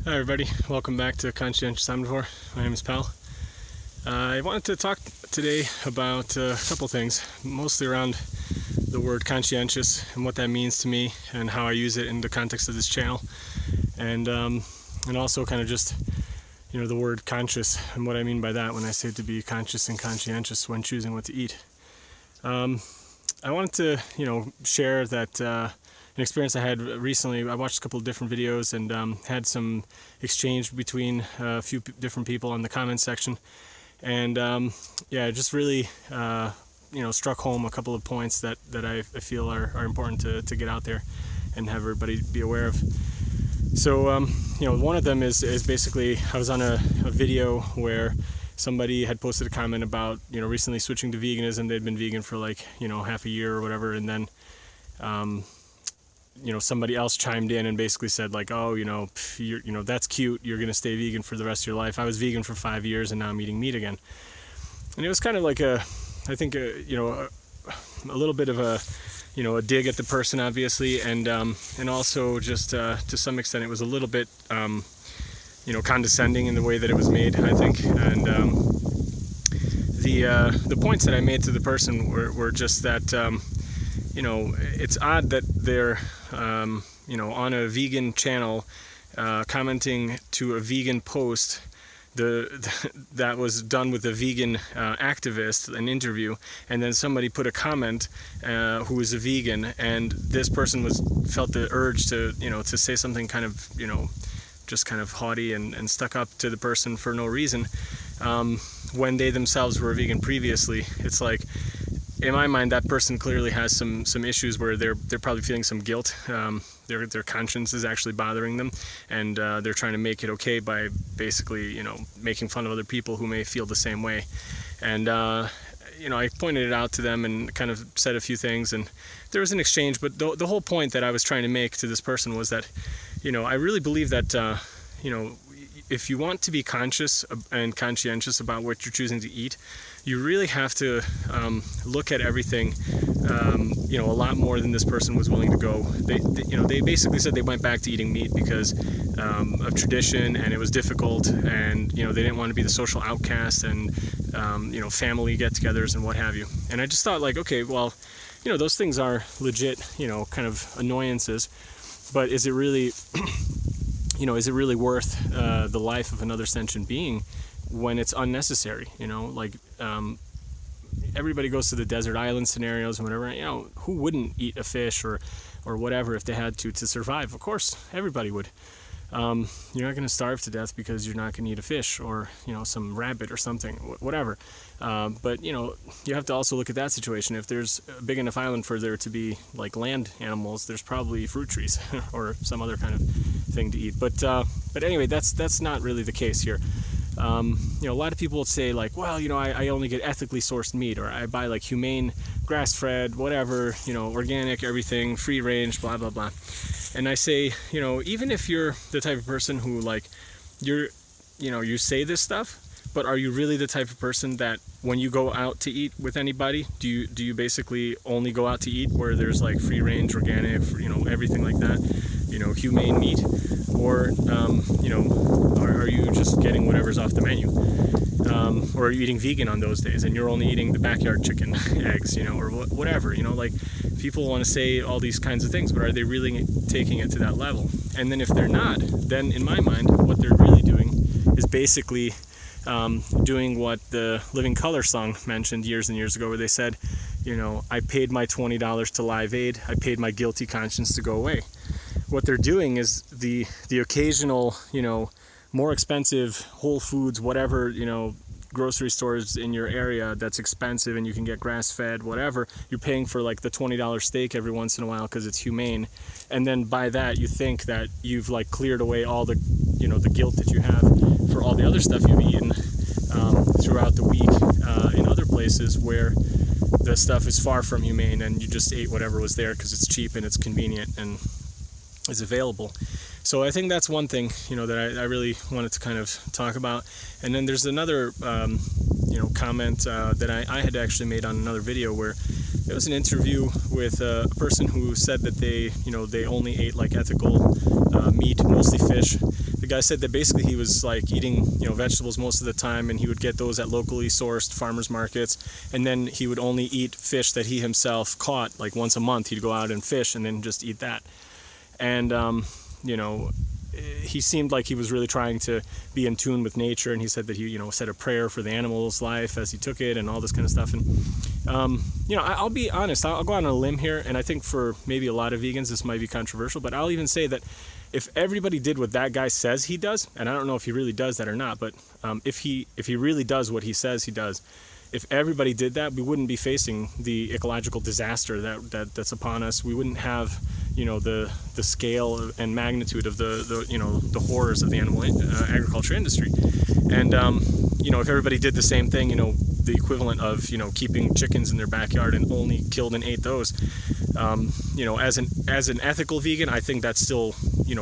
Hi everybody, welcome back to Conscientious Omnivore. My name is Pal. I wanted to talk today about a couple things, mostly around the word conscientious and what that means to me and how I use it in the context of this channel, and also kind of just the word conscious and what I mean by that when I say to be conscious and conscientious when choosing what to eat. I wanted to share that an experience I had recently. I watched a couple of different videos and had some exchange between a few different people in the comments section, and it just really struck home a couple of points that I feel are important to get out there and have everybody be aware of. So one of them is basically, I was on a video where somebody had posted a comment about recently switching to veganism. They'd been vegan for like half a year or whatever, and then somebody else chimed in and basically said like, oh, that's cute, you're gonna stay vegan for the rest of your life. I was vegan for 5 years and now I'm eating meat again. And it was kind of like a little bit of a dig at the person, obviously, and also just to some extent it was a little bit condescending in the way that it was made, I think. And the points that I made to the person were just that it's odd that they're on a vegan channel commenting to a vegan post that was done with a vegan activist, an interview, and then somebody put a comment who was a vegan, and this person felt the urge to say something kind of just kind of haughty and stuck up to the person for no reason, when they themselves were vegan previously. It's like, in my mind, that person clearly has some issues where they're probably feeling some guilt. Their conscience is actually bothering them, and they're trying to make it okay by basically making fun of other people who may feel the same way. And I pointed it out to them and kind of said a few things, and there was an exchange. But the whole point that I was trying to make to this person was that I really believe that if you want to be conscious and conscientious about what you're choosing to eat, you really have to look at everything a lot more than this person was willing to go. They basically said they went back to eating meat because of tradition, and it was difficult, and they didn't want to be the social outcast, and family get-togethers and what have you. And I just thought, like, okay, well, those things are legit, kind of annoyances, but is it really is it really worth the life of another sentient being when it's unnecessary? Everybody goes to the desert island scenarios and whatever. Who wouldn't eat a fish or whatever if they had to survive? Of course, everybody would. You're not going to starve to death because you're not going to eat a fish or some rabbit or something, whatever. But you have to also look at that situation. If there's a big enough island for there to be like land animals, there's probably fruit trees or some other kind of thing to eat. But anyway, that's not really the case here. A lot of people will say like, well, I only get ethically sourced meat, or I buy like humane, grass-fed, whatever, organic, everything, free range, blah, blah, blah. And I say, even if you're the type of person who like, you say this stuff, but are you really the type of person that when you go out to eat with anybody, do you basically only go out to eat where there's like free range, organic, everything like that, humane meat? Or, are you just getting whatever's off the menu? Or are you eating vegan on those days and you're only eating the backyard chicken eggs, or whatever, like people want to say all these kinds of things, but are they really taking it to that level? And then if they're not, then in my mind, what they're really doing is basically doing what the Living Color song mentioned years and years ago, where they said, I paid my $20 to Live Aid, I paid my guilty conscience to go away. What they're doing is the occasional, more expensive Whole Foods, whatever, grocery stores in your area that's expensive and you can get grass-fed, whatever, you're paying for like the $20 steak every once in a while because it's humane, and then by that you think that you've like cleared away all the the guilt that you have for all the other stuff you've eaten throughout the week in other places where the stuff is far from humane, and you just ate whatever was there because it's cheap and it's convenient and is available. So I think that's one thing that I really wanted to kind of talk about. And then there's another comment that I had actually made on another video where it was an interview with a person who said that they only ate like ethical meat, mostly fish. The guy said that basically he was like eating vegetables most of the time, and he would get those at locally sourced farmers markets, and then he would only eat fish that he himself caught. Like once a month he'd go out and fish and then just eat that. And he seemed like he was really trying to be in tune with nature, and he said that he said a prayer for the animal's life as he took it and all this kind of stuff. And I'll be honest, I'll go out on a limb here, and I think for maybe a lot of vegans this might be controversial, but I'll even say that if everybody did what that guy says he does, and I don't know if he really does that or not, but if he really does what he says he does, if everybody did that, we wouldn't be facing the ecological disaster that's upon us. We wouldn't have the scale and magnitude of the horrors of the animal agriculture industry. And if everybody did the same thing, the equivalent of keeping chickens in their backyard and only killed and ate those, as an ethical vegan, I think that's still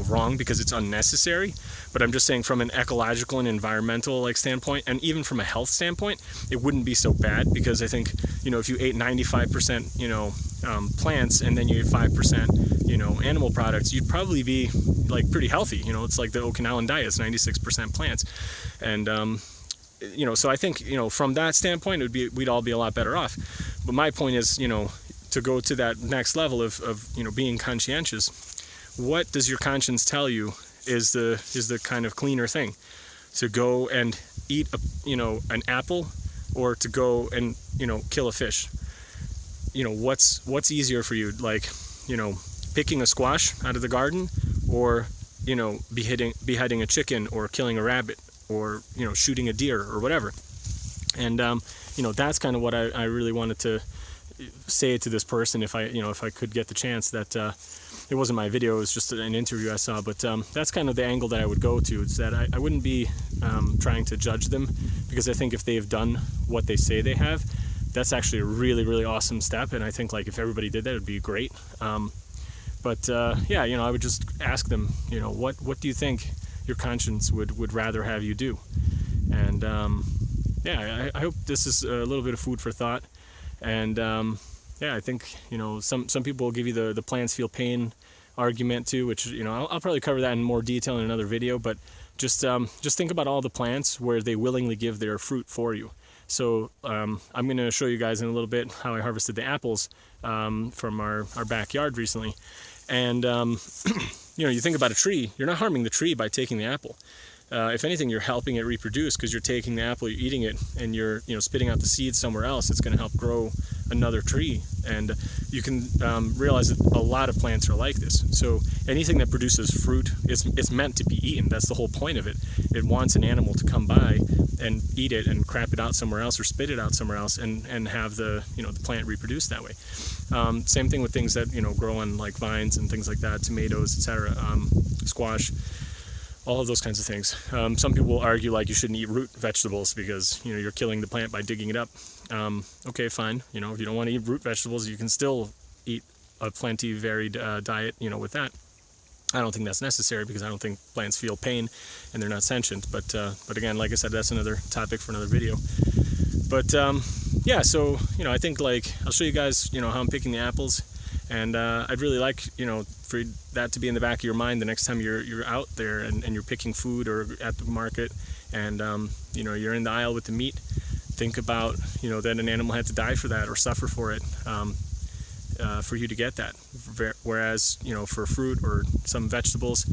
wrong because it's unnecessary. But I'm just saying from an ecological and environmental standpoint, and even from a health standpoint, it wouldn't be so bad, because I think if you ate 95% plants and then you ate 5% animal products, you'd probably be like pretty healthy. It's like the Okinawan diet, it's 96% plants. And so I think from that standpoint we'd all be a lot better off. But my point is to go to that next level of being conscientious. What does your conscience tell you is the kind of cleaner thing? To go and eat an apple, or to go and kill a fish? What's easier for you? Like picking a squash out of the garden, or beheading a chicken, or killing a rabbit, or shooting a deer, or whatever. And that's kind of what I really wanted to say to this person, if I could get the chance. That it wasn't my video, it was just an interview I saw, but that's kind of the angle that I would go to. It's that I wouldn't be trying to judge them, because I think if they've done what they say they have, that's actually a really, really awesome step. And I think if everybody did that, it'd be great. But I would just ask them, what do you think your conscience would rather have you do? And I hope this is a little bit of food for thought. And I think some people will give you the plants feel pain argument too, which I'll probably cover that in more detail in another video. But just think about all the plants where they willingly give their fruit for you. So I'm going to show you guys in a little bit how I harvested the apples from our backyard recently. And you think about a tree, you're not harming the tree by taking the apple. If anything, you're helping it reproduce, because you're taking the apple, you're eating it, and you're spitting out the seeds somewhere else. It's going to help grow another tree. And you can realize that a lot of plants are like this. So anything that produces fruit, it's meant to be eaten. That's the whole point of it. It wants an animal to come by and eat it and crap it out somewhere else, or spit it out somewhere else, and have the plant reproduce that way. Same thing with things that grow on like vines and things like that, tomatoes, etc., squash. All of those kinds of things. Some people will argue like you shouldn't eat root vegetables because you're killing the plant by digging it up. Okay, fine. If you don't want to eat root vegetables, you can still eat a plenty varied diet. With that, I don't think that's necessary, because I don't think plants feel pain and they're not sentient. But again, like I said, that's another topic for another video. But so I think I'll show you guys how I'm picking the apples. And I'd really like, for that to be in the back of your mind the next time you're out there and you're picking food, or at the market, and you're in the aisle with the meat. Think about that an animal had to die for that, or suffer for it, for you to get that. Whereas for fruit or some vegetables,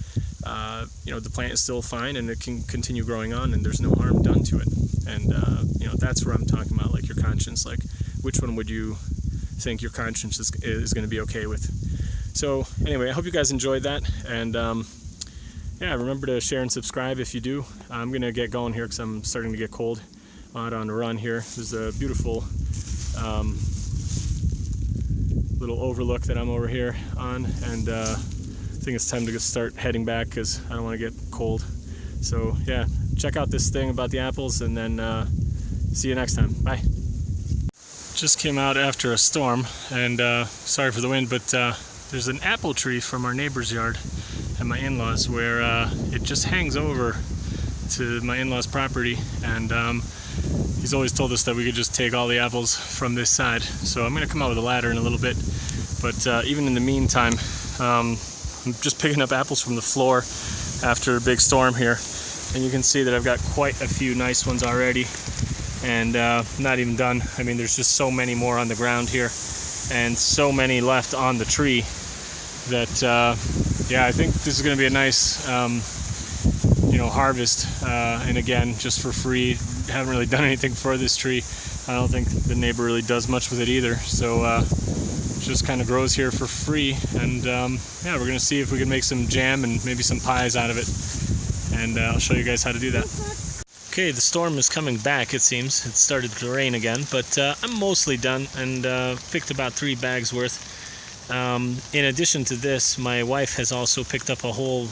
the plant is still fine and it can continue growing on, and there's no harm done to it. And that's where I'm talking about, like, your conscience. Like, which one would you think your conscience is going to be okay with? So anyway, I hope you guys enjoyed that, and remember to share and subscribe if you do. I'm gonna get going here because I'm starting to get cold. Out on a run here. There's a beautiful little overlook that I'm over here on, and I think it's time to start heading back because I don't want to get cold. So yeah, check out this thing about the apples, and then see you next time. Bye. Just came out after a storm, and sorry for the wind, but there's an apple tree from our neighbor's yard at my in-laws where it just hangs over to my in-laws property, and he's always told us that we could just take all the apples from this side. So I'm going to come out with a ladder in a little bit. But even in the meantime, I'm just picking up apples from the floor after a big storm here. And you can see that I've got quite a few nice ones already. And not even done. I mean, there's just so many more on the ground here. And so many left on the tree that, yeah, I think this is going to be a nice, harvest. And again, just for free. Haven't really done anything for this tree. I don't think the neighbor really does much with it either. So it just kind of grows here for free. And yeah, we're going to see if we can make some jam and maybe some pies out of it. And I'll show you guys how to do that. Okay, the storm is coming back, it seems. It started to rain again, but I'm mostly done and picked about 3 bags worth. In addition to this, my wife has also picked up a whole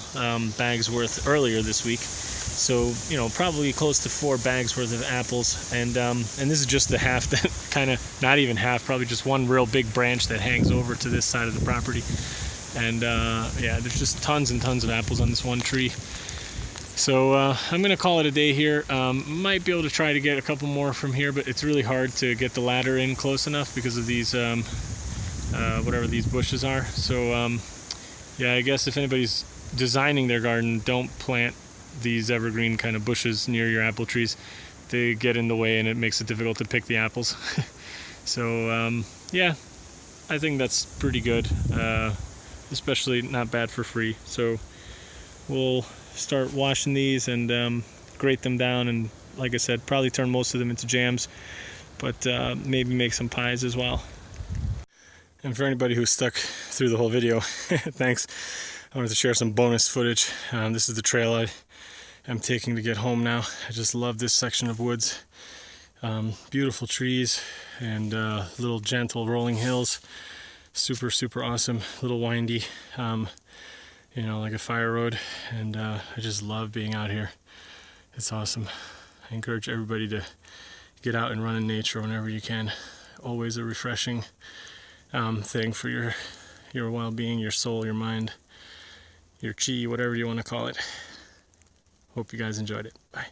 bag's worth earlier this week. So, probably close to 4 bags worth of apples. And this is just the half that kind of, not even half, probably just one real big branch that hangs over to this side of the property. And yeah, there's just tons and tons of apples on this one tree. So I'm going to call it a day here. Might be able to try to get a couple more from here, but it's really hard to get the ladder in close enough because of these, whatever these bushes are. So yeah, I guess if anybody's designing their garden, don't plant these evergreen kind of bushes near your apple trees. They get in the way and it makes it difficult to pick the apples. So yeah, I think that's pretty good, especially not bad for free. So we'll start washing these and grate them down, and like I said, probably turn most of them into jams, but maybe make some pies as well. And for anybody who stuck through the whole video, thanks. I wanted to share some bonus footage. This is the trail I'm taking to get home now. I just love this section of woods. Beautiful trees and little gentle rolling hills. Super awesome, little windy, like a fire road, and I just love being out here. It's awesome. I encourage everybody to get out and run in nature whenever you can. Always a refreshing thing for your well-being, your soul, your mind, your chi, whatever you want to call it. Hope you guys enjoyed it. Bye.